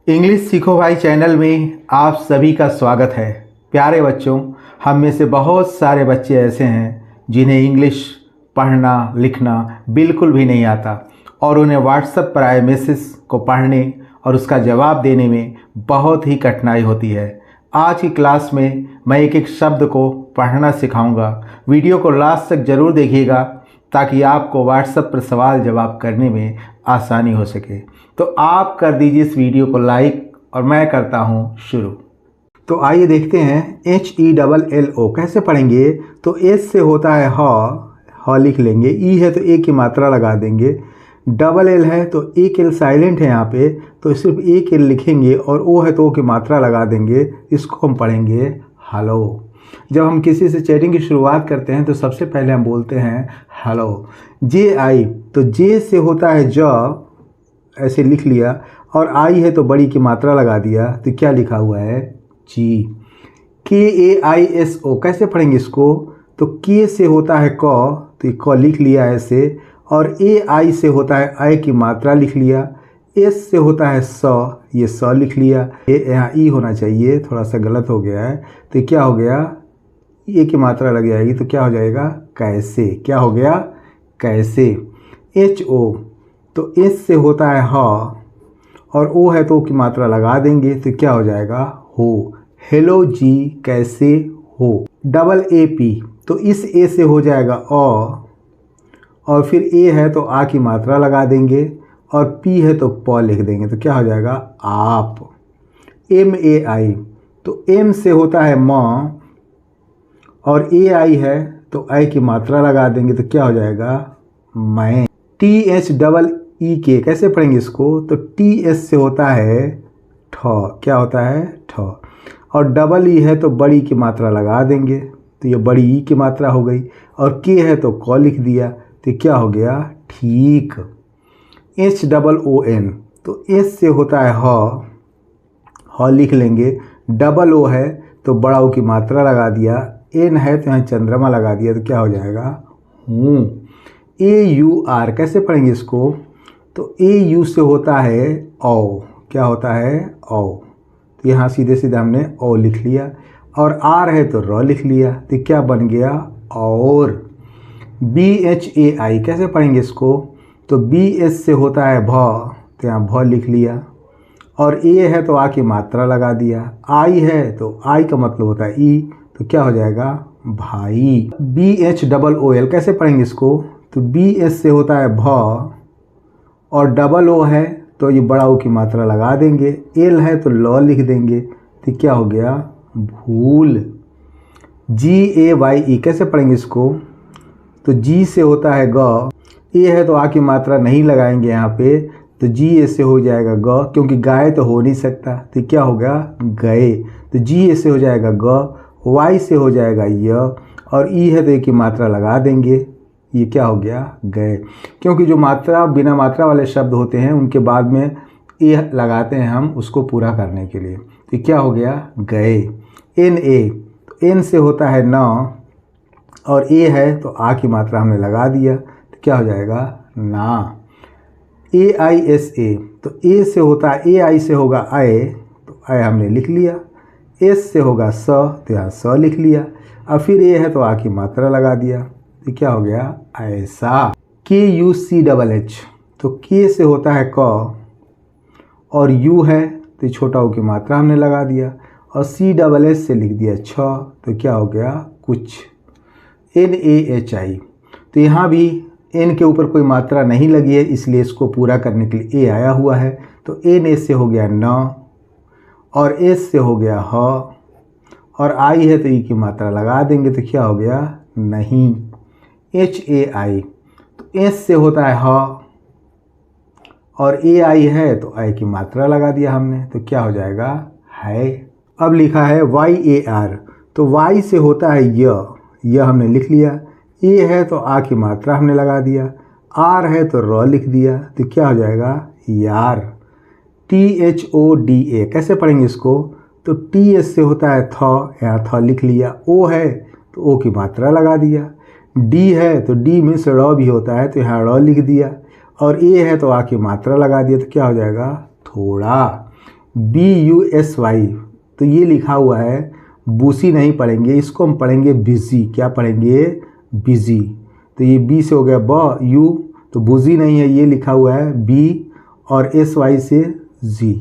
English सीखो भाई channel में आप सभी का स्वागत है। प्यारे बच्चों, हम में से बहुत सारे बच्चे ऐसे हैं जिन्हें इंग्लिश पढ़ना लिखना बिल्कुल भी नहीं आता और उन्हें व्हाट्सएप पर आए मैसेज को पढ़ने और उसका जवाब देने में बहुत ही कठिनाई होती है। आज की क्लास में मैं एक एक शब्द को पढ़ना सिखाऊंगा। वीडियो को लास्ट तक ज़रूर देखिएगा ताकि आपको व्हाट्सएप पर सवाल जवाब करने में आसानी हो सके। तो आप कर दीजिए इस वीडियो को लाइक और मैं करता हूँ शुरू। तो आइए देखते हैं HELLO कैसे पढ़ेंगे। तो एस से होता है ह लिख लेंगे। ई है तो ए की मात्रा लगा देंगे। डबल एल है तो एक एल साइलेंट है यहाँ पे, तो सिर्फ एक एल लिखेंगे और ओ है तो ओ की मात्रा लगा देंगे। इसको हम पढ़ेंगे हेलो। जब हम किसी से चैटिंग की शुरुआत करते हैं तो सबसे पहले हम बोलते हैं हेलो। जे आई तो जे से होता है ज, ऐसे लिख लिया, और आई है तो बड़ी की मात्रा लगा दिया, तो क्या लिखा हुआ है जी। KAISO कैसे पढ़ेंगे इसको। तो के से होता है क, तो क लिख लिया ऐसे, और AI से होता है आई की मात्रा लिख लिया। एस से होता है स, ये स लिख लिया। ये यहाँ ई होना चाहिए, थोड़ा सा गलत हो गया है, तो क्या हो गया, ए की मात्रा लग जाएगी, तो क्या हो जाएगा कैसे। क्या हो गया कैसे। HO तो एस से होता है ह और ओ है तो ओ की मात्रा लगा देंगे, तो क्या हो जाएगा हो। हेलो जी कैसे हो। डबल AP तो इस ए से हो जाएगा और फिर ए है तो आ की मात्रा लगा देंगे, और पी है तो प लिख देंगे, तो क्या हो जाएगा आप। MAI तो एम से होता है म और AI है तो आई की मात्रा लगा देंगे, तो क्या हो जाएगा मैं। THEE कैसे पढ़ेंगे इसको। तो TS से होता है ठ, क्या होता है ठ, और डबल ई है तो बड़ी की मात्रा लगा देंगे, तो ये बड़ी ई की मात्रा हो गई, और के है तो क लिख दिया, तो क्या हो गया ठीक। HOON तो एस से होता है ह लिख लेंगे। डबल ओ है तो बड़ा ओ की मात्रा लगा दिया, एन है तो यहाँ चंद्रमा लगा दिया, तो क्या हो जाएगा हूँ। AUR कैसे पढ़ेंगे इसको। तो AU से होता है औ, क्या होता है औ, तो यहाँ सीधे सीधे हमने ओ लिख लिया, और आर है तो र लिख लिया, तो क्या बन गया और। BHAI कैसे पढ़ेंगे इसको। तो BS से होता है भ, तो यहाँ भ लिख लिया, और ए है तो आ की मात्रा लगा दिया, आई है तो आई का मतलब होता है ई, तो क्या हो जाएगा भाई। BHOOL कैसे पढ़ेंगे इसको। तो BS से होता है भ और डबल ओ है तो ये बड़ा ओ की मात्रा लगा देंगे, एल है तो ल लिख देंगे, तो क्या हो गया भूल। GAYE कैसे पढ़ेंगे इसको। तो जी से होता है ग, ए है तो आ की मात्रा नहीं लगाएंगे यहाँ पे, तो GA से हो जाएगा ग, क्योंकि गाय तो हो नहीं सकता, तो क्या होगा गए, तो GA से हो जाएगा ग, Y से हो जाएगा य, और ई है तो ए की मात्रा लगा देंगे, ये क्या हो गया गए। क्योंकि जो मात्रा बिना मात्रा वाले शब्द होते हैं उनके बाद में ए लगाते हैं हम उसको पूरा करने के लिए, तो क्या हो गया गए। NA तो एन से होता है न और ए है तो आ की मात्रा हमने लगा दिया, तो क्या हो जाएगा ना। AISA तो ए से होता है, AI से होगा आए, तो आए हमने लिख लिया। एस से होगा स, तो यहाँ स लिख लिया, और फिर ए है तो आ की मात्रा लगा दिया, तो क्या हो गया ऐसा। KUCHH तो के से होता है क और यू है तो छोटा ओ की मात्रा हमने लगा दिया, और CSS से लिख दिया छ, तो क्या हो गया कुछ। NAHI तो यहाँ भी एन के ऊपर कोई मात्रा नहीं लगी है, इसलिए इसको पूरा करने के लिए ए आया हुआ है, तो NA से हो गया न, और एस से हो गया ह, और आई है तो ई की मात्रा लगा देंगे, तो क्या हो गया नहीं। HAI तो एस से होता है ह और AI है तो आई की मात्रा लगा दिया हमने, तो क्या हो जाएगा है। अब लिखा है YAR तो Y से होता है य हमने लिख लिया, ए है तो आ की मात्रा हमने लगा दिया, आर है तो र लिख दिया, तो क्या हो जाएगा यार। THODA कैसे पढ़ेंगे इसको। तो TS से होता है थ, यहाँ थ लिख लिया, ओ है तो ओ की मात्रा लगा दिया, डी है तो डी मीन्स र भी होता है, तो यहाँ र लिख दिया, और ए है तो आ की मात्रा लगा दिया, तो क्या हो जाएगा थोड़ा। BUSY, तो ये लिखा हुआ है, बूसी नहीं पढ़ेंगे, इसको हम पढ़ेंगे बिजी। क्या पढ़ेंगे? बिजी। तो ये बी से हो गया ब, यू, तो बुजी नहीं है, ये लिखा हुआ है बी, और SY से जी,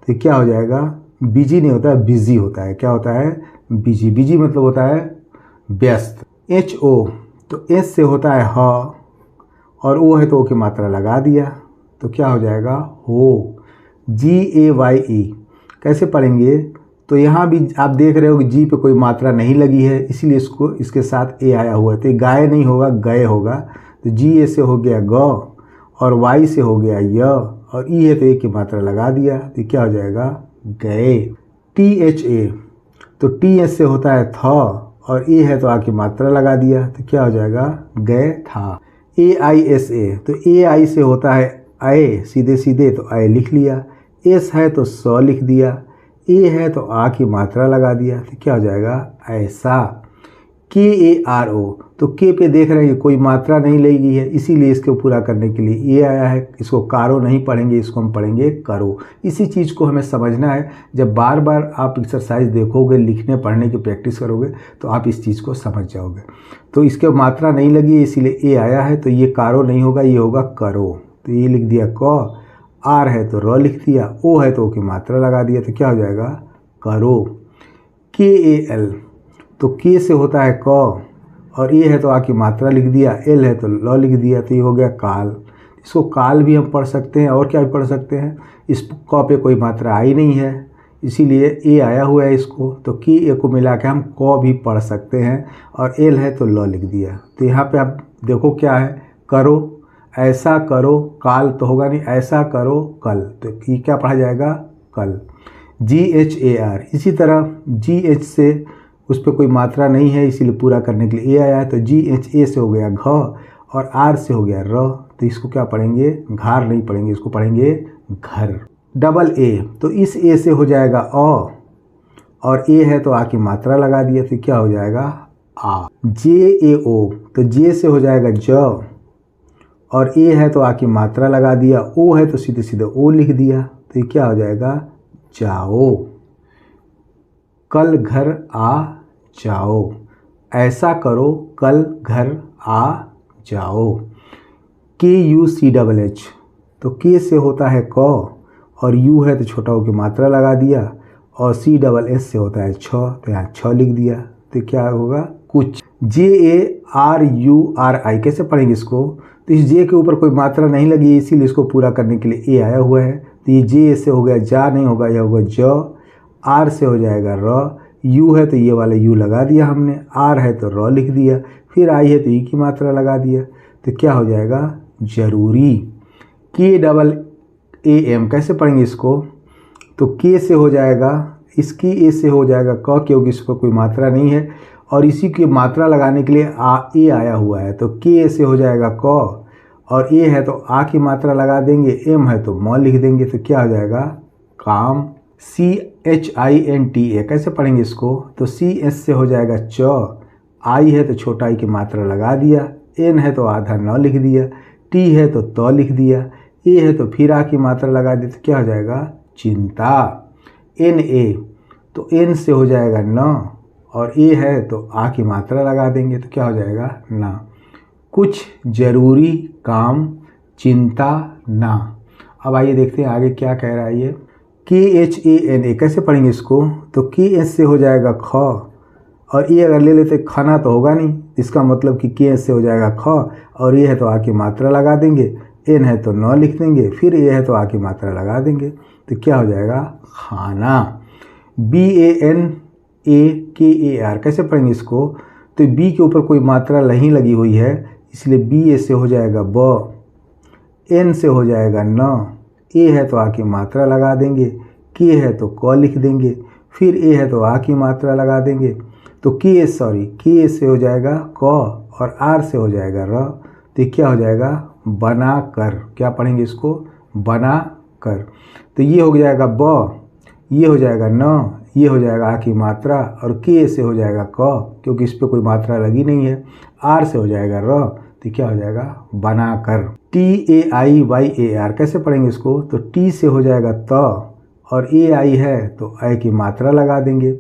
तो क्या हो जाएगा? बिजी नहीं होता है, बिजी होता है। क्या होता है? बिजी। बिजी मतलब होता है व्यस्त। HO, तो S से होता है ह, और O है तो O की मात्रा लगा दिया, तो क्या हो जाएगा? हो। GAYE कैसे पढ़ेंगे? तो यहाँ भी आप देख रहे हो कि जी पे कोई मात्रा नहीं लगी है, इसीलिए इसको इसके साथ ए आया हुआ है, तो गाय नहीं होगा, गए होगा। तो GA से हो गया ग, और Y से हो गया य, और ई है तो ए की मात्रा लगा दिया, तो क्या हो जाएगा? गए। THA, तो TH से होता है थ, और ए है तो आ की मात्रा लगा दिया, तो क्या हो जाएगा? गए था। AISA, तो AI से होता है आए, सीधे सीधे, तो आए लिख लिया। S है तो स लिख दिया, ए है तो आ की मात्रा लगा दिया, तो क्या हो जाएगा? ऐसा। KARO, तो के पे देख रहे हैं कोई मात्रा नहीं लगी है, इसीलिए इसको पूरा करने के लिए ए आया है। इसको कारो नहीं पढ़ेंगे, इसको हम पढ़ेंगे करो। इसी चीज़ को हमें समझना है। जब बार बार आप एक्सरसाइज देखोगे, लिखने पढ़ने की प्रैक्टिस करोगे, तो आप इस चीज़ को समझ जाओगे। तो इसके मात्रा नहीं लगी है, इसीलिए ए आया है, तो ये कारो नहीं होगा, ये होगा करो। तो ये लिख दिया क, आर है तो र लिख दिया, ओ है तो ओ की मात्रा लगा दिया, तो क्या हो जाएगा? करो। KAL, तो के से होता है क, और ए है तो आ की मात्रा लिख दिया, एल है तो ल लिख दिया, तो ये हो गया काल। इसको काल भी हम पढ़ सकते हैं, और क्या भी पढ़ सकते हैं। इस क पे कोई मात्रा आई नहीं है, इसीलिए ए आया हुआ है इसको, तो की ए को मिला के हम क भी पढ़ सकते हैं, और एल है तो ल लिख दिया। तो यहाँ पे आप देखो क्या है, करो, ऐसा करो, काल तो होगा नहीं, ऐसा करो कल, तो ये क्या पढ़ा जाएगा? कल। GHAR, इसी तरह GH से उस पर कोई मात्रा नहीं है, इसीलिए पूरा करने के लिए ए आया है, तो GHA से हो गया घ, और आर से हो गया र, तो इसको क्या पढ़ेंगे? घार नहीं पढ़ेंगे, इसको पढ़ेंगे घर। AA, तो इस ए से हो जाएगा अ, और ए है तो आ की मात्रा लगा दिया, तो क्या हो जाएगा? आ। JAO, तो जे से हो जाएगा ज, और ए है तो आ की मात्रा लगा दिया, ओ है तो सीधे सीधे ओ लिख दिया, तो ये क्या हो जाएगा? जाओ। कल घर आ जाओ, ऐसा करो कल घर आ जाओ। KUCHH, तो के से होता है क, और यू है तो छोटा ओ की मात्रा लगा दिया, और CSS से होता है छ, तो यहाँ छ लिख दिया, तो क्या होगा? कुछ। JARURI, कैसे पढ़ेंगे इसको? तो इस जे के ऊपर कोई मात्रा नहीं लगी है, इसीलिए इसको पूरा करने के लिए ए आया हुआ है, तो ये जे से हो गया जा नहीं होगा, यह होगा ज, आर से हो जाएगा र, यू है तो ये वाला यू लगा दिया हमने, आर है तो र लिख दिया, फिर आई है तो ई की मात्रा लगा दिया, तो क्या हो जाएगा? जरूरी। KAAM, कैसे पढ़ेंगे इसको? तो के से हो जाएगा, इसकी ए से हो जाएगा क, क्योंकि इस पर कोई मात्रा नहीं है, और इसी की मात्रा लगाने के लिए ए आया हुआ है, तो के से हो जाएगा क, और ए है तो आ की मात्रा लगा देंगे, एम है तो म लिख देंगे, तो क्या हो जाएगा? काम। CHINTA, कैसे पढ़ेंगे इसको? तो CS से हो जाएगा च, आई है तो छोटा आई की मात्रा लगा दिया, एन है तो आधा न लिख दिया, टी है तो त लिख दिया, ए है तो फिर आ की मात्रा लगा दी, तो क्या हो जाएगा? चिंता। NA, तो एन से हो जाएगा न, और ए है तो आ की मात्रा लगा देंगे, तो क्या हो जाएगा? ना। कुछ जरूरी काम, चिंता ना। अब आइए देखते हैं आगे क्या कह रहा है ये। KHANA, कैसे पढ़ेंगे इसको? तो KS से हो जाएगा ख, और ये अगर ले लेते खाना तो होगा नहीं, इसका मतलब कि KS से हो जाएगा ख, और ये है तो आ की मात्रा लगा देंगे, एन है तो न लिख देंगे, फिर ये है तो आ की मात्रा लगा देंगे, तो क्या हो जाएगा? खाना। BANAKAR, कैसे पढ़ेंगे इसको? तो बी के ऊपर कोई मात्रा नहीं लगी हुई है, इसलिए BA से हो जाएगा ब, एन से हो जाएगा न, ए है तो आ की मात्रा लगा देंगे, के है तो क लिख देंगे, फिर ए है तो आ की मात्रा लगा देंगे, तो के से हो जाएगा क, और आर से हो जाएगा र, तो क्या हो जाएगा? बना कर। क्या पढ़ेंगे इसको? बना कर। तो ये हो जाएगा ब, ये हो जाएगा न, ये हो जाएगा आ की मात्रा, और के से हो जाएगा क, क्योंकि इस पर कोई मात्रा लगी नहीं है, आर से हो जाएगा र, तो क्या हो जाएगा? बना कर। TAIYAR, कैसे पढ़ेंगे इसको? तो टी से हो जाएगा त, और ए आई है तो ए की मात्रा लगा देंगे,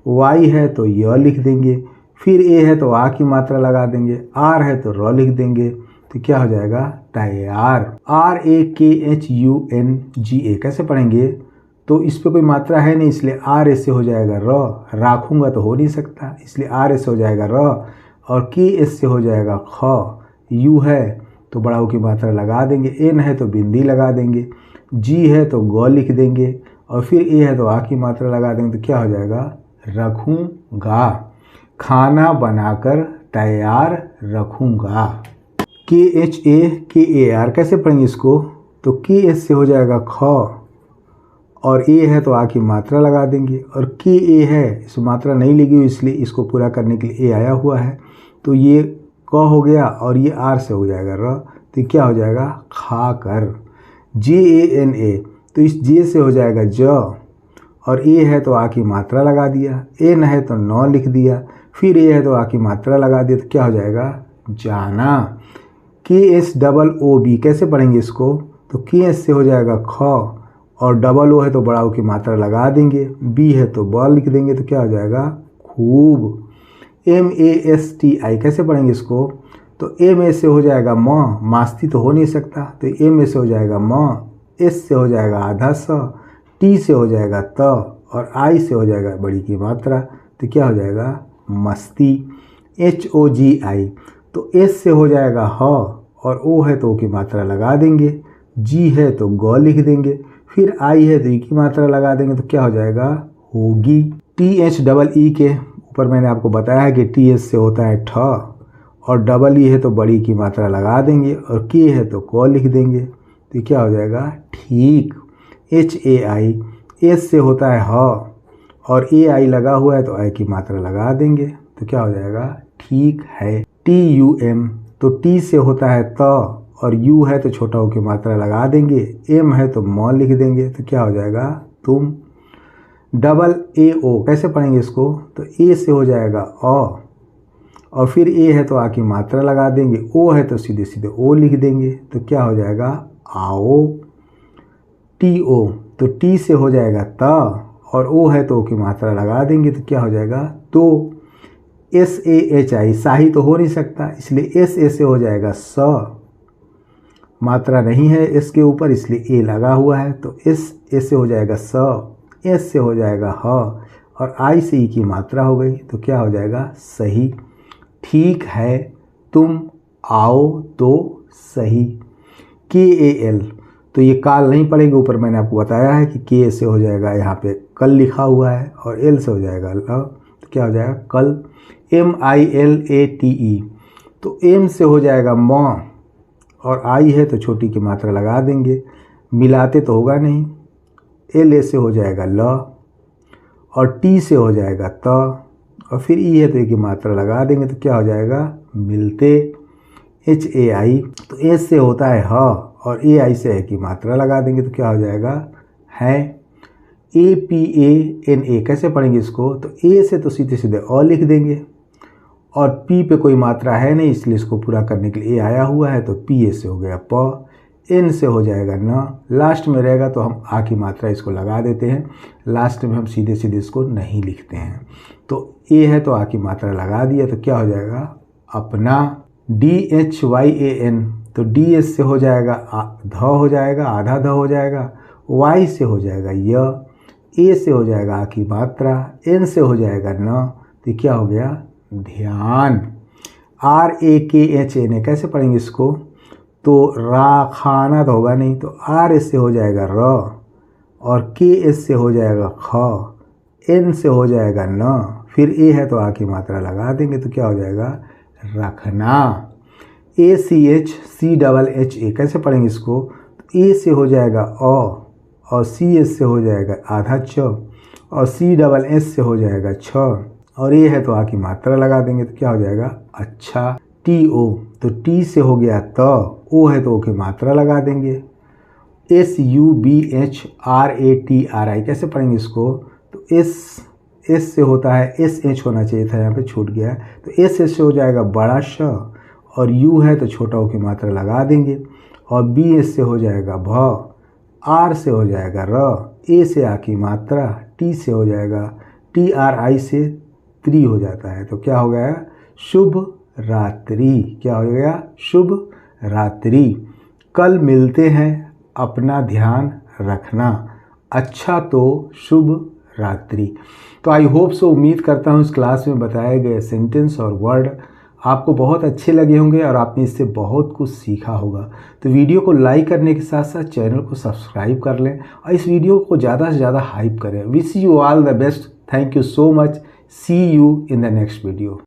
वाई है तो य लिख देंगे, फिर ए है तो आ की मात्रा लगा देंगे, आर है तो र लिख देंगे, तो क्या हो जाएगा टायर। RAKHUNGA कैसे पढ़ेंगे, तो इस पे कोई मात्रा है नहीं इसलिए आर ऐसे हो जाएगा र, राखूंगा तो हो नहीं सकता इसलिए आर ऐसे हो जाएगा र, और के एस से हो जाएगा ख, यू है तो बड़ा ऊ की मात्रा लगा देंगे, एन है तो बिंदी लगा देंगे, जी है तो ग लिख देंगे, और फिर ए है तो आ की मात्रा लगा देंगे, तो क्या हो जाएगा रखूँगा, खाना बनाकर तैयार रखूँगा। KHAKAR कैसे पढ़ेंगे इसको, तो के एस से हो जाएगा ख, और ए है तो आ की मात्रा लगा देंगे, और के ए है इस मात्रा नहीं लगी हुई इसलिए इसको पूरा करने के लिए ए आया हुआ है, तो ये क हो गया और ये आर से हो जाएगा र, तो क्या हो जाएगा खाकर। JANA तो इस जे से हो जाएगा ज, और ए है तो आ की मात्रा लगा दिया, एन है तो न लिख दिया, फिर ए है तो आ की मात्रा लगा दिया, तो क्या हो जाएगा जाना। KSOOB कैसे पढ़ेंगे इसको, तो के एस से हो जाएगा ख, और डबल ओ है तो बड़ा ओ की मात्रा लगा देंगे, बी है तो ब लिख देंगे, तो क्या हो जाएगा खूब। MASTI कैसे पढ़ेंगे इसको, तो एम ए से हो जाएगा म, मास्ती तो हो नहीं सकता तो एम ए से हो जाएगा म, एस से हो जाएगा आधा स, टी से हो जाएगा त, और आई से हो जाएगा बड़ी की मात्रा, तो क्या हो जाएगा मस्ती। HOGI तो एस से हो जाएगा ह, और ओ है तो ओ की मात्रा लगा देंगे, जी है तो ग लिख देंगे, फिर आई है तो ई की मात्रा लगा देंगे, तो क्या हो जाएगा होगी। THEE के ऊपर मैंने आपको बताया है कि TH से होता है ठ, और डबल ई है तो बड़ी की मात्रा लगा देंगे, और के है तो क लिख देंगे, तो क्या हो जाएगा ठीक। HAI एस से होता है ह, और ए आई लगा हुआ है तो आई की मात्रा लगा देंगे, तो क्या हो जाएगा ठीक है। TUM तो टी से होता है त, और यू है तो छोटा ओ की मात्रा लगा देंगे, एम है तो म लिख देंगे, तो क्या हो जाएगा तुम। AAO कैसे पढ़ेंगे इसको, तो ए से हो जाएगा अ, और फिर ए है तो आ की मात्रा लगा देंगे, ओ है तो सीधे सीधे ओ लिख देंगे, तो क्या हो जाएगा आओ। TO तो टी से हो जाएगा त, और ओ है तो ओ की मात्रा लगा देंगे, तो क्या हो जाएगा तो। SAHI शाही तो हो नहीं सकता इसलिए एस ए से हो जाएगा स, मात्रा नहीं है एस के ऊपर इसलिए ए लगा हुआ है, तो एस ए से हो जाएगा स, एस से हो जाएगा ह, और आई से ई की मात्रा हो गई, तो क्या हो जाएगा सही। ठीक है तुम आओ तो सही। KAL तो ये काल नहीं पढ़ेंगे, ऊपर मैंने आपको बताया है कि के से हो जाएगा यहाँ पे कल लिखा हुआ है, और एल से हो जाएगा ल, तो क्या हो जाएगा कल। MILATE तो एम से हो जाएगा म, और आई है तो छोटी की मात्रा लगा देंगे, मिलाते तो होगा नहीं, LA से हो जाएगा ल, और टी से हो जाएगा त, और फिर ई है तो ए की मात्रा लगा देंगे, तो क्या हो जाएगा मिलते। HAI तो एस से होता है ह, और AI से है की मात्रा लगा देंगे, तो क्या हो जाएगा है। APANA कैसे पढ़ेंगे इसको, तो ए से तो सीधे सीधे अ लिख देंगे, और पी पे कोई मात्रा है नहीं इसलिए इसको पूरा करने के लिए ए आया हुआ है, तो पी ए से हो गया प, एन से हो जाएगा न, लास्ट में रहेगा तो हम आ की मात्रा इसको लगा देते हैं, लास्ट में हम सीधे सीधे इसको नहीं लिखते हैं, तो ए है तो आ की मात्रा लगा दिया, तो क्या हो जाएगा अपना। DHYAN तो डी एस से हो जाएगा ध हो जाएगा, आधा ध हो जाएगा, वाई से हो जाएगा य, ए से हो जाएगा आ की मात्रा, एन से हो जाएगा न, तो क्या हो गया ध्यान। RAKHAN कैसे पढ़ेंगे इसको, तो खाना तो होगा नहीं, तो आर एस से हो जाएगा र, और के एस से हो जाएगा ख, एन से हो जाएगा न, फिर ए है तो आ की मात्रा लगा देंगे, तो क्या हो जाएगा रखना। ACHCHA कैसे पढ़ेंगे इसको, तो ए से हो जाएगा अ, और सी एस से हो जाएगा आधा च, और CSS से हो जाएगा छ, और ए है तो आ की मात्रा लगा देंगे, तो क्या हो जाएगा अच्छा। TO तो टी से हो गया त, ओ है तो ओ की मात्रा लगा देंगे। SUBHRATRI कैसे पढ़ेंगे इसको, तो एस से होता है SH होना चाहिए था, यहाँ पे छूट गया, तो एस से हो जाएगा बड़ा श, और यू है तो छोटा ओ की मात्रा लगा देंगे, और बी एस से हो जाएगा भ, आर से हो जाएगा र, ए से आ की मात्रा टी से हो जाएगा, टी आर आई से त्री हो जाता है, तो क्या हो गया? शुभ रात्रि। क्या हो गया? शुभ रात्रि। कल मिलते हैं, अपना ध्यान रखना। अच्छा तो शुभ रात्रि। तो आई होप सो, उम्मीद करता हूँ इस क्लास में बताए गए सेंटेंस और वर्ड आपको बहुत अच्छे लगे होंगे और आपने इससे बहुत कुछ सीखा होगा। तो वीडियो को लाइक करने के साथ साथ चैनल को सब्सक्राइब कर लें और इस वीडियो को ज़्यादा से ज़्यादा हाइप करें। Wish you all the best. Thank you so much. See you in the next video.